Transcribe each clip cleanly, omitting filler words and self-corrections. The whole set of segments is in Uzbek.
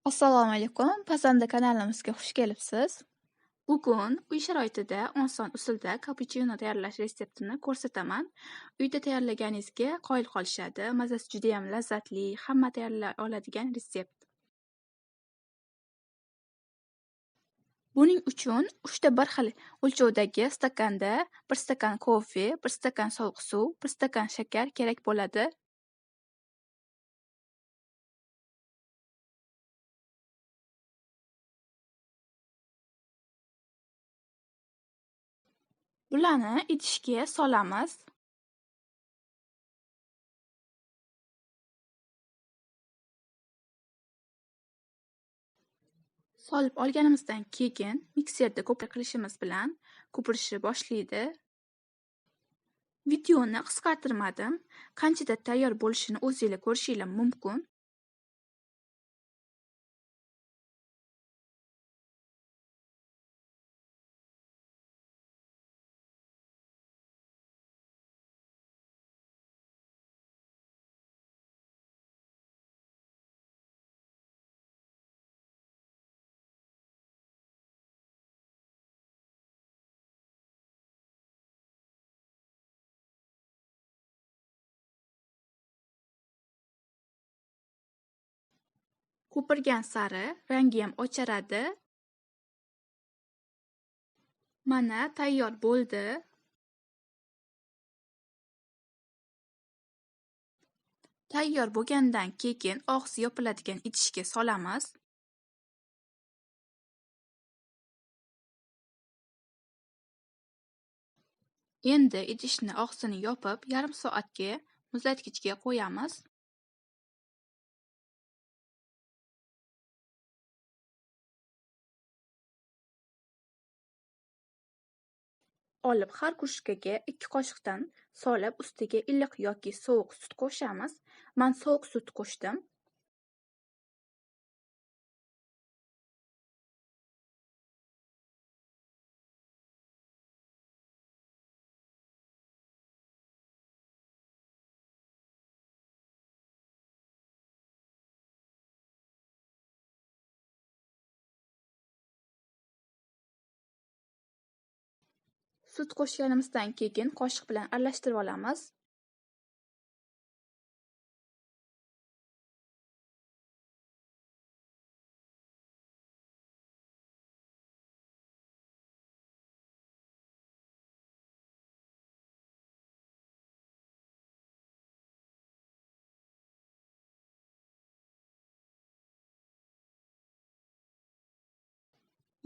Assalomu alaykum. Pazanda kanalimizga xush kelibsiz. Bugun uy sharoitida oson usulda kapuchino tayyorlash retseptini ko'rsataman. Uyda tayyorlaganingizga qoyil qolishadi. Mazasi juda ham lazzatli, hamma tayyorlay oladigan retsept. Buning uchun 3 ta bir xil o'lchovdagi stakanda 1 stakan kofe, 1 stakan sovuq suv, 1 stakan shakar kerak bo'ladi. Bularni idishga solamiz. Solib olganimizdan keyin mikserda qilishimiz bilan ko'pirishni boshlaydi. Videoni qisqartirmadim. Qanchada tayyor bo'lishini o'zingizlar ko'rishingiz mumkin. Ko'pirgan sari rangi ham ocharadi. Mana tayyor bo'ldi. Tayyor bo'lgandan keyin og'zi yopiladigan idishga solamiz. Endi idishni og'zini yopib, yarim soatga muzlatgichga qo'yamiz. Olib har kushkaga 2 qoshiqdan solib, ustiga iliq yoki sovuq sut qo'shamiz. Men sovuq sut qo'shdim. Sut qo'shganimizdan keyin qoshiq bilan aralashtirib olamiz.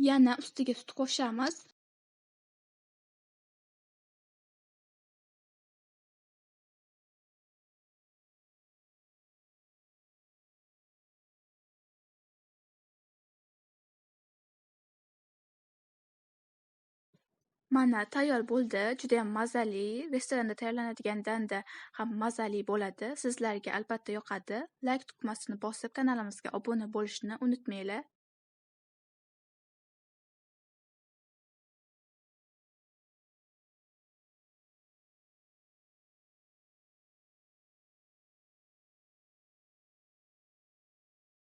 Yana ustiga sut qo'shamiz. Mana tayyor bo'ldi. Juda ham mazali. Restoranda tayyorlanadigandan-da ham mazali bo'ladi. Sizlarga albatta yoqadi. Like tugmasini bosib kanalimizga obuna bo'lishni unutmanglar.